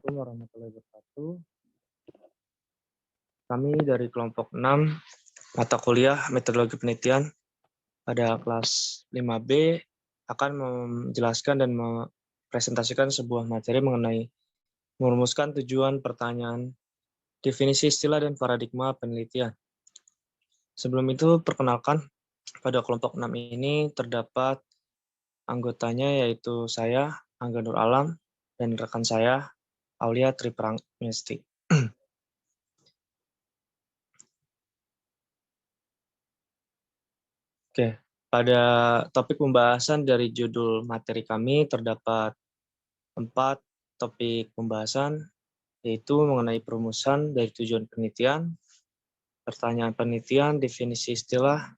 Assalamualaikum warahmatullahi wabarakatuh. Kami dari kelompok 6 mata kuliah metodologi penelitian pada kelas 5B akan menjelaskan dan mempresentasikan sebuah materi mengenai merumuskan tujuan pertanyaan, definisi istilah dan paradigma penelitian. Sebelum itu, perkenalkan pada kelompok 6 ini terdapat anggotanya yaitu saya, Angga Nur Alam, dan rekan saya, Aulia Tripramesti. Oke, pada topik pembahasan dari judul materi kami terdapat 4 topik pembahasan, yaitu mengenai perumusan dari tujuan penelitian, pertanyaan penelitian, definisi istilah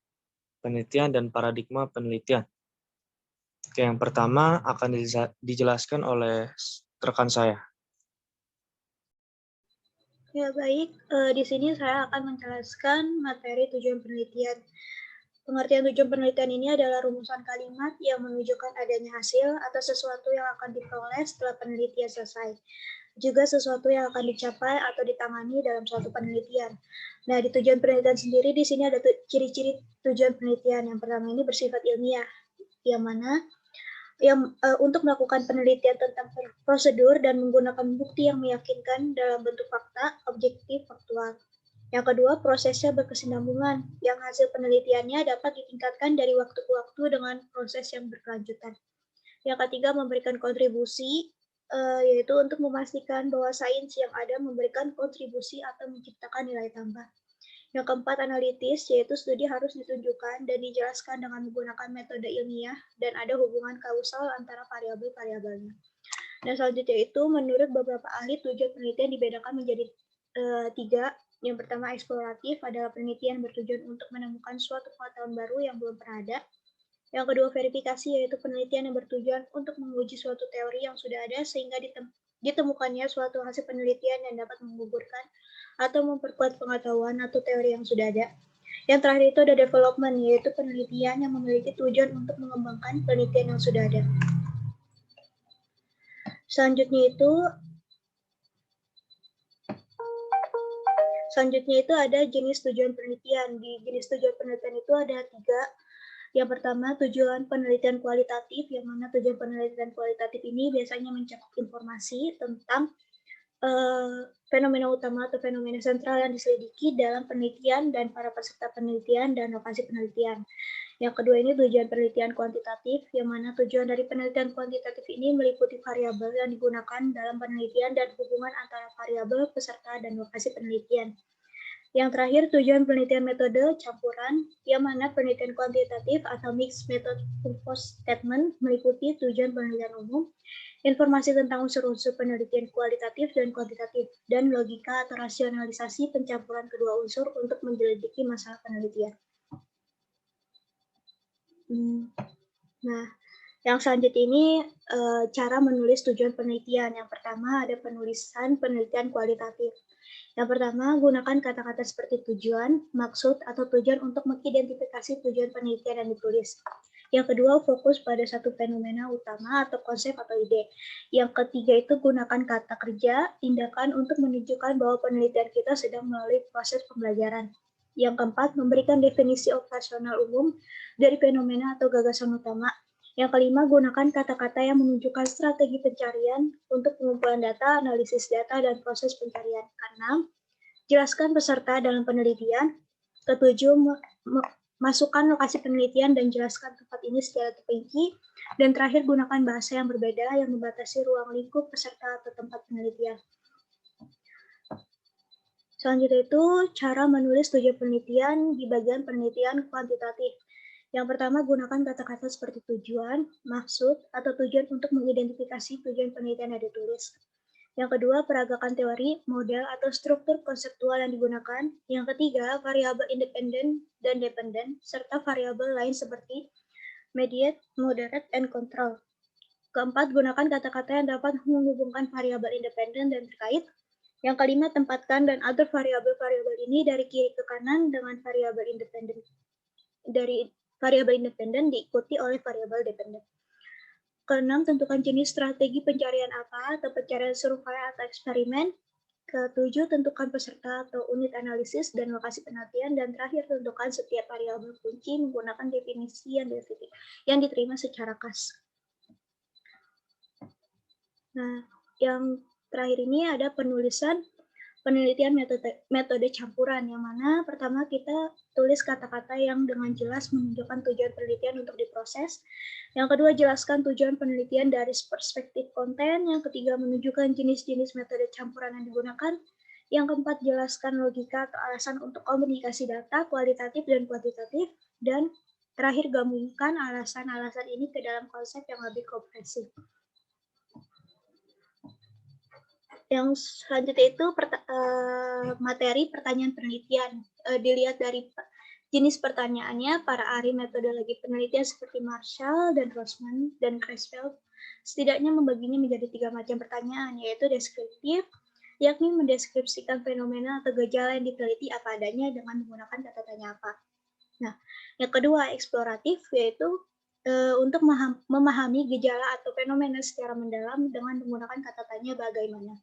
penelitian, dan paradigma penelitian. Oke, yang pertama akan dijelaskan oleh rekan saya. Ya baik, di sini saya akan menjelaskan materi tujuan penelitian. Pengertian tujuan penelitian ini adalah rumusan kalimat yang menunjukkan adanya hasil atau sesuatu yang akan diperoleh setelah penelitian selesai. Juga sesuatu yang akan dicapai atau ditangani dalam suatu penelitian. Nah, di tujuan penelitian sendiri di sini ada ciri-ciri tujuan penelitian. Yang pertama ini bersifat ilmiah, yang mana untuk melakukan penelitian tentang prosedur dan menggunakan bukti yang meyakinkan dalam bentuk fakta, objektif, faktual. Yang kedua, prosesnya berkesinambungan, yang hasil penelitiannya dapat ditingkatkan dari waktu ke waktu dengan proses yang berkelanjutan. Yang ketiga, memberikan kontribusi, yaitu untuk memastikan bahwa sains yang ada memberikan kontribusi atau menciptakan nilai tambah. Yang keempat, analitis, yaitu studi harus ditunjukkan dan dijelaskan dengan menggunakan metode ilmiah dan ada hubungan kausal antara variabel-variabelnya. Dan selanjutnya itu, menurut beberapa ahli, tujuan penelitian dibedakan menjadi 3. Yang pertama, eksploratif adalah penelitian bertujuan untuk menemukan suatu pengetahuan baru yang belum pernah ada. Yang kedua, verifikasi, yaitu penelitian yang bertujuan untuk menguji suatu teori yang sudah ada sehingga ditemukannya suatu hasil penelitian yang dapat menggugurkan atau memperkuat pengetahuan atau teori yang sudah ada. Yang terakhir itu ada development, yaitu penelitian yang memiliki tujuan untuk mengembangkan penelitian yang sudah ada. Selanjutnya itu ada jenis tujuan penelitian. Di jenis tujuan penelitian itu ada 3. Yang pertama, tujuan penelitian kualitatif, yang mana tujuan penelitian kualitatif ini biasanya mencakup informasi tentang fenomena utama atau fenomena sentral yang diselidiki dalam penelitian dan para peserta penelitian dan lokasi penelitian. Yang kedua ini tujuan penelitian kuantitatif, yang mana tujuan dari penelitian kuantitatif ini meliputi variabel yang digunakan dalam penelitian dan hubungan antara variabel, peserta, dan lokasi penelitian. Yang terakhir, tujuan penelitian metode campuran, yang mana penelitian kuantitatif atau mixed method purpose statement meliputi tujuan penelitian umum, informasi tentang unsur-unsur penelitian kualitatif dan kuantitatif, dan logika atau rasionalisasi pencampuran kedua unsur untuk menyelidiki masalah penelitian. Nah, yang selanjutnya ini cara menulis tujuan penelitian. Yang pertama ada penulisan penelitian kualitatif. Yang pertama, gunakan kata-kata seperti tujuan, maksud, atau tujuan untuk mengidentifikasi tujuan penelitian yang ditulis. Yang kedua, fokus pada satu fenomena utama atau konsep atau ide. Yang ketiga itu gunakan kata kerja, tindakan untuk menunjukkan bahwa penelitian kita sedang melalui proses pembelajaran. Yang keempat, memberikan definisi operasional umum dari fenomena atau gagasan utama. Yang kelima, gunakan kata-kata yang menunjukkan strategi pencarian untuk pengumpulan data, analisis data, dan proses pencarian. Keenam, jelaskan peserta dalam penelitian. Ketujuh, masukkan lokasi penelitian dan jelaskan tempat ini secara terperinci. Dan terakhir, gunakan bahasa yang berbeda yang membatasi ruang lingkup peserta atau tempat penelitian. Selanjutnya itu, cara menulis tujuan penelitian di bagian penelitian kuantitatif. Yang pertama, gunakan kata-kata seperti tujuan, maksud, atau tujuan untuk mengidentifikasi tujuan penelitian yang ditulis. Yang kedua, peragakan teori, model, atau struktur konseptual yang digunakan. Yang ketiga, variabel independen dan dependen, serta variabel lain seperti mediate, moderate, and control. Keempat, gunakan kata-kata yang dapat menghubungkan variabel independen dan terkait. Yang kelima, tempatkan dan atur variabel-variabel ini dari kiri ke kanan dengan variabel independen diikuti oleh variabel dependen. Keenam, tentukan jenis strategi pencarian apa atau pencarian survei atau eksperimen. Ketujuh, tentukan peserta atau unit analisis dan lokasi penelitian. Dan terakhir, tentukan setiap variabel kunci menggunakan definisi yang diterima secara khas. Nah, yang terakhir ini ada penulisan penelitian metode campuran, yang mana pertama kita tulis kata-kata yang dengan jelas menunjukkan tujuan penelitian untuk diproses. Yang kedua, jelaskan tujuan penelitian dari perspektif konten. Yang ketiga, menunjukkan jenis-jenis metode campuran yang digunakan. Yang keempat, jelaskan logika atau alasan untuk komunikasi data kualitatif dan kuantitatif. Dan terakhir, gabungkan alasan-alasan ini ke dalam konsep yang lebih komprehensif. Yang selanjutnya itu materi pertanyaan penelitian. Dilihat dari jenis pertanyaannya, para ahli metodologi penelitian seperti Marshall dan Rosman dan Creswell setidaknya membaginya menjadi 3 macam pertanyaan, yaitu deskriptif, yakni mendeskripsikan fenomena atau gejala yang diteliti apa adanya dengan menggunakan kata tanya apa. Nah, yang kedua eksploratif, yaitu untuk memahami gejala atau fenomena secara mendalam dengan menggunakan kata tanya bagaimana.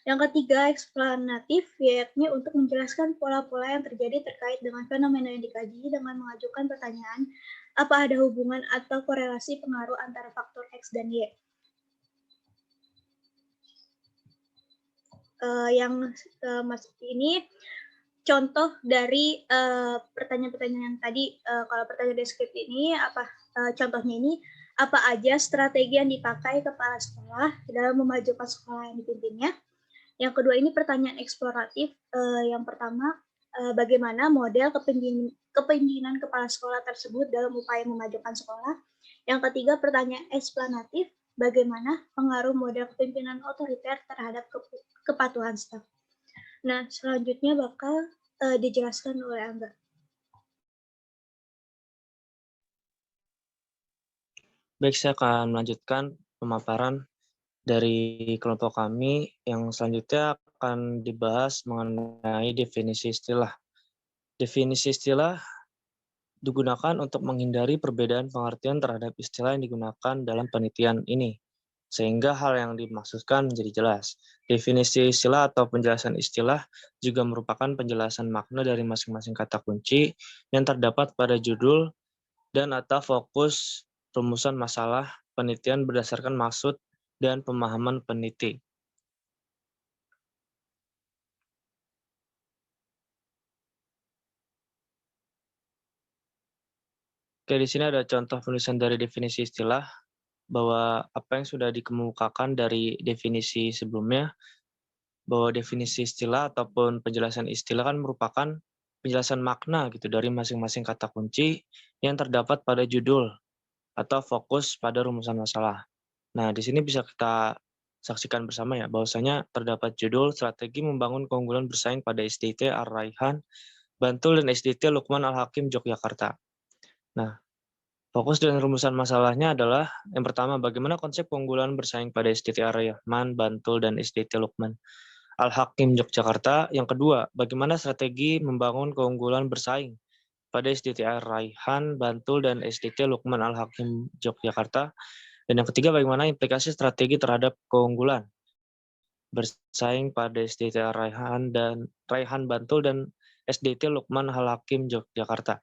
Yang ketiga, eksplanatif, yakni untuk menjelaskan pola-pola yang terjadi terkait dengan fenomena yang dikaji dengan mengajukan pertanyaan, apa ada hubungan atau korelasi pengaruh antara faktor X dan Y. Ini contoh dari pertanyaan-pertanyaan yang tadi. Kalau pertanyaan deskriptif ini, contohnya ini, apa aja strategi yang dipakai kepala sekolah dalam memajukan sekolah yang dipimpinnya. Yang kedua ini pertanyaan eksploratif. Yang pertama, bagaimana model kepemimpinan kepala sekolah tersebut dalam upaya memajukan sekolah. Yang ketiga, pertanyaan eksplanatif, bagaimana pengaruh model kepemimpinan otoriter terhadap kepatuhan staf. Nah, selanjutnya bakal dijelaskan oleh Angga. Baik, saya akan melanjutkan pemaparan dari kelompok kami. Yang selanjutnya akan dibahas mengenai definisi istilah. Definisi istilah digunakan untuk menghindari perbedaan pengertian terhadap istilah yang digunakan dalam penelitian ini, sehingga hal yang dimaksudkan menjadi jelas. Definisi istilah atau penjelasan istilah juga merupakan penjelasan makna dari masing-masing kata kunci yang terdapat pada judul dan atau fokus rumusan masalah penelitian berdasarkan maksud dan pemahaman peneliti. Oke, di sini ada contoh penulisan dari definisi istilah, bahwa apa yang sudah dikemukakan dari definisi sebelumnya, bahwa definisi istilah ataupun penjelasan istilah kan merupakan penjelasan makna gitu dari masing-masing kata kunci yang terdapat pada judul atau fokus pada rumusan masalah. Nah, di sini bisa kita saksikan bersama ya, bahwasanya terdapat judul strategi membangun keunggulan bersaing pada SDT Ar-Raihan, Bantul, dan SDT Lukman Al-Hakim Yogyakarta. Nah, fokus dan rumusan masalahnya adalah yang pertama, bagaimana konsep keunggulan bersaing pada SDT Ar-Raihan, Bantul, dan SDT Lukman Al-Hakim Yogyakarta. Yang kedua, bagaimana strategi membangun keunggulan bersaing pada SDT Ar-Raihan, Bantul, dan SDT Lukman Al-Hakim Yogyakarta. Dan yang ketiga, bagaimana implikasi strategi terhadap keunggulan bersaing pada SDT Raihan Bantul dan SDT Lukman Al-Hakim Yogyakarta.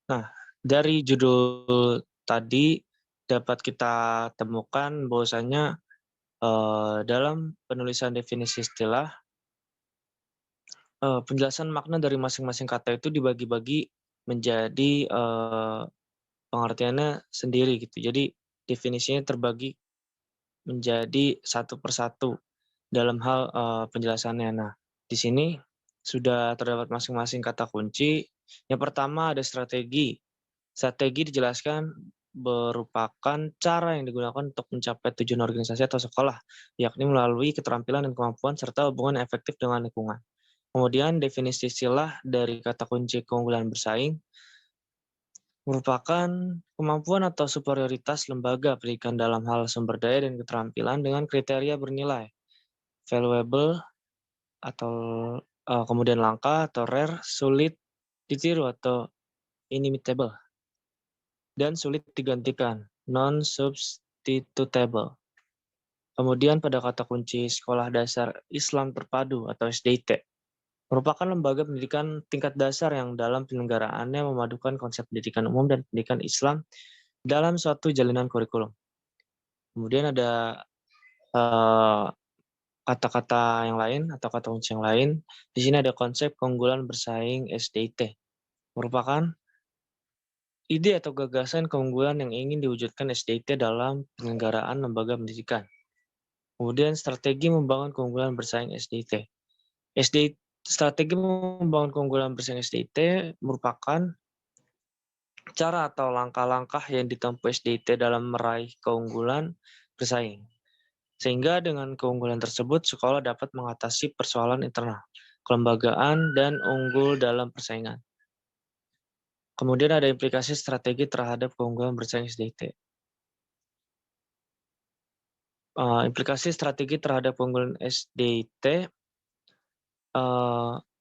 Nah, dari judul tadi dapat kita temukan bahwasanya dalam penulisan definisi istilah, penjelasan makna dari masing-masing kata itu dibagi-bagi menjadi pengertiannya sendiri gitu. Jadi definisinya terbagi menjadi satu persatu dalam hal penjelasannya. Nah, di sini sudah terdapat masing-masing kata kunci. Yang pertama ada strategi. Strategi dijelaskan merupakan cara yang digunakan untuk mencapai tujuan organisasi atau sekolah, yakni melalui keterampilan dan kemampuan serta hubungan yang efektif dengan lingkungan. Kemudian definisi istilah dari kata kunci keunggulan bersaing merupakan kemampuan atau superioritas lembaga pendidikan dalam hal sumber daya dan keterampilan dengan kriteria bernilai valuable atau kemudian langka atau rare, sulit ditiru atau inimitable, dan sulit digantikan, non-substitutable. Kemudian pada kata kunci Sekolah Dasar Islam Terpadu atau SDIT, merupakan lembaga pendidikan tingkat dasar yang dalam penyelenggaraannya memadukan konsep pendidikan umum dan pendidikan Islam dalam suatu jalinan kurikulum. Kemudian ada eh, kata-kata yang lain atau kata kunci yang lain. Di sini ada konsep keunggulan bersaing SDIT, merupakan ide atau gagasan keunggulan yang ingin diwujudkan SDIT dalam penyelenggaraan lembaga pendidikan. Kemudian strategi membangun keunggulan bersaing SDIT. Strategi membangun keunggulan bersaing SDIT merupakan cara atau langkah-langkah yang ditempuh SDIT dalam meraih keunggulan bersaing. Sehingga dengan keunggulan tersebut, sekolah dapat mengatasi persoalan internal, kelembagaan, dan unggul dalam persaingan. Kemudian ada implikasi strategi terhadap keunggulan bersaing SDIT. Implikasi strategi terhadap keunggulan SDIT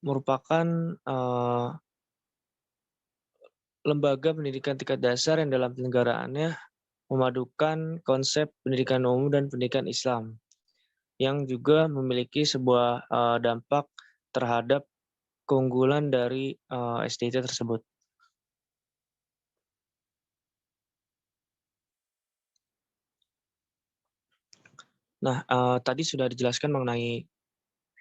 merupakan lembaga pendidikan tingkat dasar yang dalam penyelenggaraannya memadukan konsep pendidikan umum dan pendidikan Islam, yang juga memiliki sebuah dampak terhadap keunggulan dari SDIT tersebut. Nah, tadi sudah dijelaskan mengenai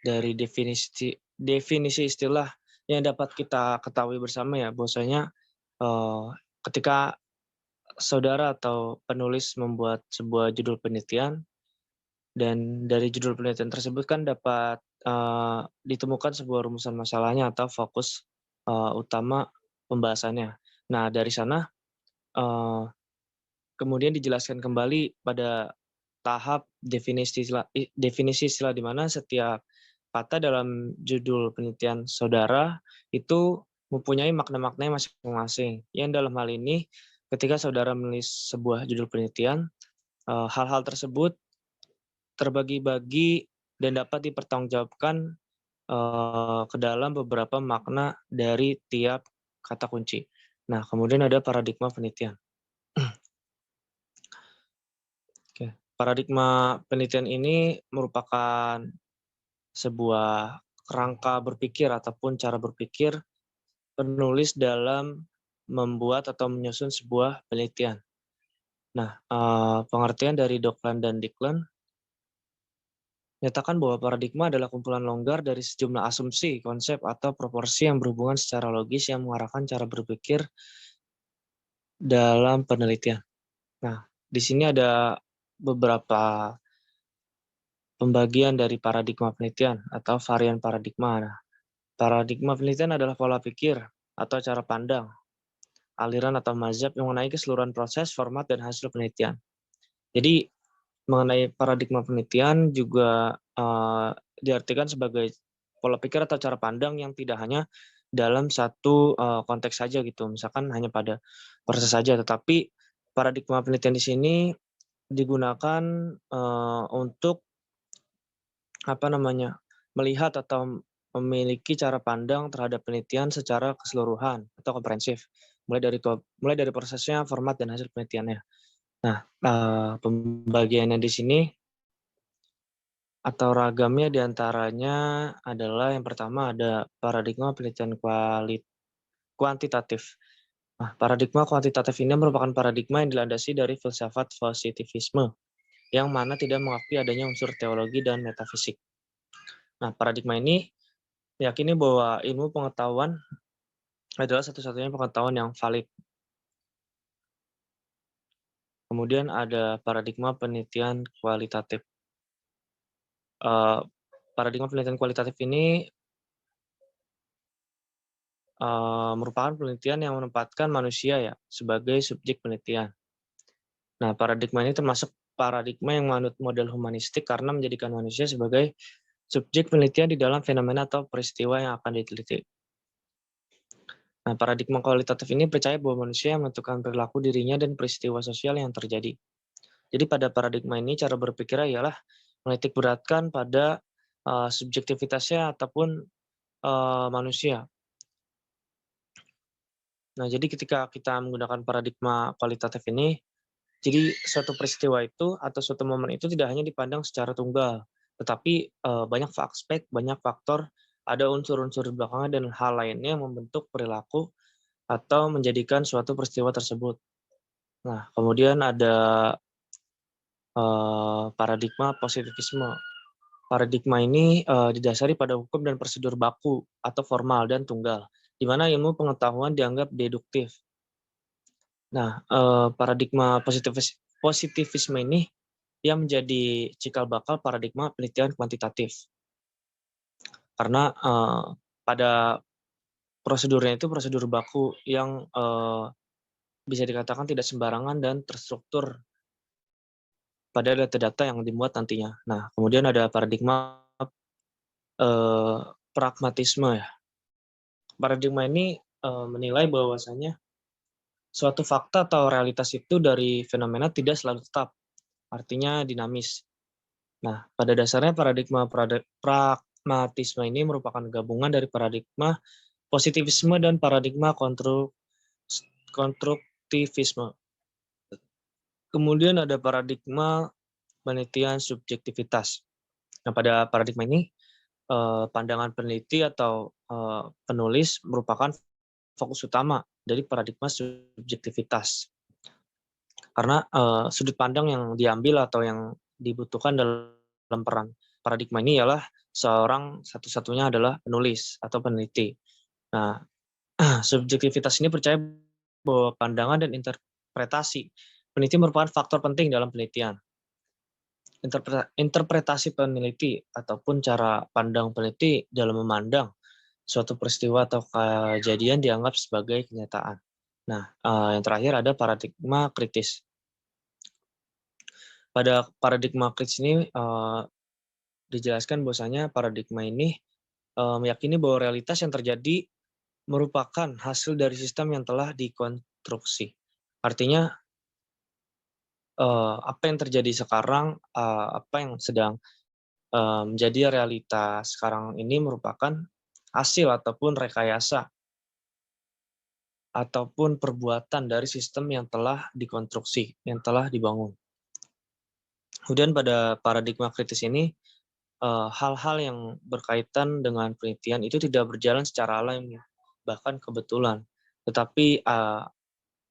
dari definisi istilah yang dapat kita ketahui bersama ya, bahwasanya ketika saudara atau penulis membuat sebuah judul penelitian, dan dari judul penelitian tersebut kan dapat ditemukan sebuah rumusan masalahnya atau fokus utama pembahasannya. Nah, dari sana kemudian dijelaskan kembali pada tahap definisi istilah di mana setiap kata dalam judul penelitian saudara itu mempunyai makna-maknanya masing-masing. Yang dalam hal ini, ketika saudara menulis sebuah judul penelitian, hal-hal tersebut terbagi-bagi dan dapat dipertanggungjawabkan ke dalam beberapa makna dari tiap kata kunci. Nah, kemudian ada paradigma penelitian. Oke. Paradigma penelitian ini merupakan sebuah kerangka berpikir ataupun cara berpikir penulis dalam membuat atau menyusun sebuah penelitian. Nah, pengertian dari Dokland dan Dicklin menyatakan bahwa paradigma adalah kumpulan longgar dari sejumlah asumsi, konsep, atau proporsi yang berhubungan secara logis yang mengarahkan cara berpikir dalam penelitian. Nah, di sini ada beberapa pembagian dari paradigma penelitian atau varian paradigma. Nah, paradigma penelitian adalah pola pikir atau cara pandang, aliran atau mazhab yang mengenai keseluruhan proses, format, dan hasil penelitian. Jadi, mengenai paradigma penelitian juga diartikan sebagai pola pikir atau cara pandang yang tidak hanya dalam satu konteks saja gitu, misalkan hanya pada proses saja, tetapi paradigma penelitian di sini digunakan untuk melihat atau memiliki cara pandang terhadap penelitian secara keseluruhan atau komprehensif, mulai dari prosesnya, format, dan hasil penelitiannya. Nah, pembagiannya di sini atau ragamnya di antaranya adalah yang pertama ada paradigma penelitian kuantitatif. Nah, paradigma kuantitatif ini merupakan paradigma yang dilandasi dari filsafat positivisme, yang mana tidak mengakui adanya unsur teologi dan metafisik. Nah, paradigma ini meyakini bahwa ilmu pengetahuan adalah satu-satunya pengetahuan yang valid. Kemudian ada paradigma penelitian kualitatif. Paradigma penelitian kualitatif ini merupakan penelitian yang menempatkan manusia ya sebagai subjek penelitian. Nah, paradigma ini termasuk paradigma yang menganut model humanistik karena menjadikan manusia sebagai subjek penelitian di dalam fenomena atau peristiwa yang akan diteliti. Nah, paradigma kualitatif ini percaya bahwa manusia menentukan perilaku dirinya dan peristiwa sosial yang terjadi. Jadi pada paradigma ini cara berpikirnya ialah menitik beratkan pada subjektivitasnya ataupun, manusia. Nah, jadi ketika kita menggunakan paradigma kualitatif ini, jadi suatu peristiwa itu atau suatu momen itu tidak hanya dipandang secara tunggal, tetapi, banyak aspek, banyak faktor, ada unsur-unsur di belakangnya dan hal lainnya yang membentuk perilaku atau menjadikan suatu peristiwa tersebut. Nah, kemudian ada, paradigma positivisme. Paradigma ini, didasari pada hukum dan prosedur baku atau formal dan tunggal, di mana ilmu pengetahuan dianggap deduktif. Nah, paradigma positivisme ini yang menjadi cikal bakal paradigma penelitian kuantitatif. Karena, pada prosedurnya itu prosedur baku yang, bisa dikatakan tidak sembarangan dan terstruktur pada data-data yang dimuat nantinya. Nah, kemudian ada paradigma, eee, pragmatisme ya. Paradigma ini, menilai bahwasanya suatu fakta atau realitas itu dari fenomena tidak selalu tetap, artinya dinamis. Nah, pada dasarnya paradigma pragmatisme ini merupakan gabungan dari paradigma positivisme dan paradigma konstruktivisme. Kemudian ada paradigma penelitian subjektivitas. Nah, pada paradigma ini, pandangan peneliti atau, penulis merupakan fokus utama dari paradigma subjektivitas. Karena, sudut pandang yang diambil atau yang dibutuhkan dalam peran paradigma ini ialah seorang satu-satunya adalah penulis atau peneliti. Nah, subjektivitas ini percaya bahwa pandangan dan interpretasi peneliti merupakan faktor penting dalam penelitian. Interpretasi peneliti ataupun cara pandang peneliti dalam memandang suatu peristiwa atau kejadian dianggap sebagai kenyataan. Nah, yang terakhir ada paradigma kritis. Pada paradigma kritis ini, dijelaskan bahwasanya paradigma ini, meyakini bahwa realitas yang terjadi merupakan hasil dari sistem yang telah dikonstruksi. Artinya, apa yang terjadi sekarang, apa yang sedang, menjadi realitas sekarang ini merupakan hasil ataupun rekayasa ataupun perbuatan dari sistem yang telah dikonstruksi, yang telah dibangun. Kemudian pada paradigma kritis ini, hal-hal yang berkaitan dengan penelitian itu tidak berjalan secara alami, bahkan kebetulan. Tetapi,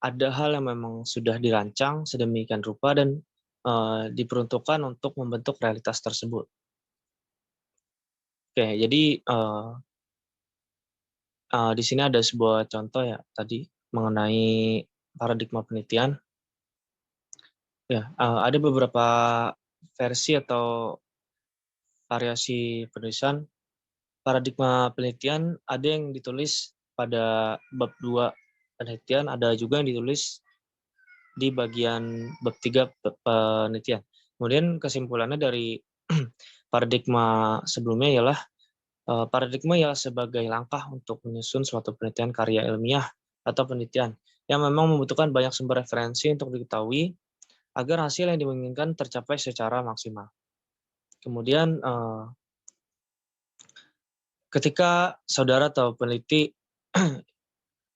ada hal yang memang sudah dirancang sedemikian rupa dan, diperuntukkan untuk membentuk realitas tersebut. Oke, jadi, di sini ada sebuah contoh ya tadi mengenai paradigma penelitian. Ya, ada beberapa versi atau variasi penulisan paradigma penelitian, ada yang ditulis pada bab 2 penelitian, ada juga yang ditulis di bagian bab 3 penelitian. Kemudian kesimpulannya dari paradigma sebelumnya ialah, paradigma ialah sebagai langkah untuk menyusun suatu penelitian karya ilmiah atau penelitian yang memang membutuhkan banyak sumber referensi untuk diketahui agar hasil yang diinginkan tercapai secara maksimal. Kemudian, ketika saudara atau peneliti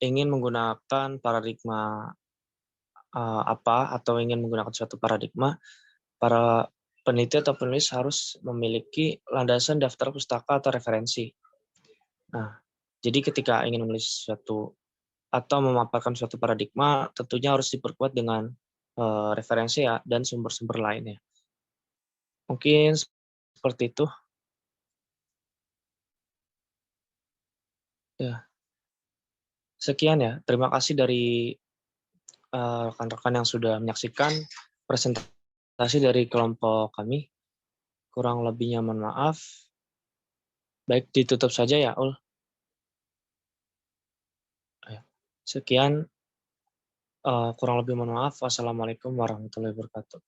ingin menggunakan paradigma, apa, atau ingin menggunakan suatu paradigma, para peneliti atau penulis harus memiliki landasan daftar pustaka atau referensi. Nah, jadi ketika ingin menulis suatu atau memaparkan suatu paradigma, tentunya harus diperkuat dengan, referensi ya dan sumber-sumber lainnya. Mungkin seperti itu, ya. Sekian ya, terima kasih dari, rekan-rekan yang sudah menyaksikan presentasi dari kelompok kami. Kurang lebihnya mohon maaf. Baik, ditutup saja ya, Ul. Ya. Sekian, kurang lebih mohon maaf. Wassalamualaikum warahmatullahi wabarakatuh.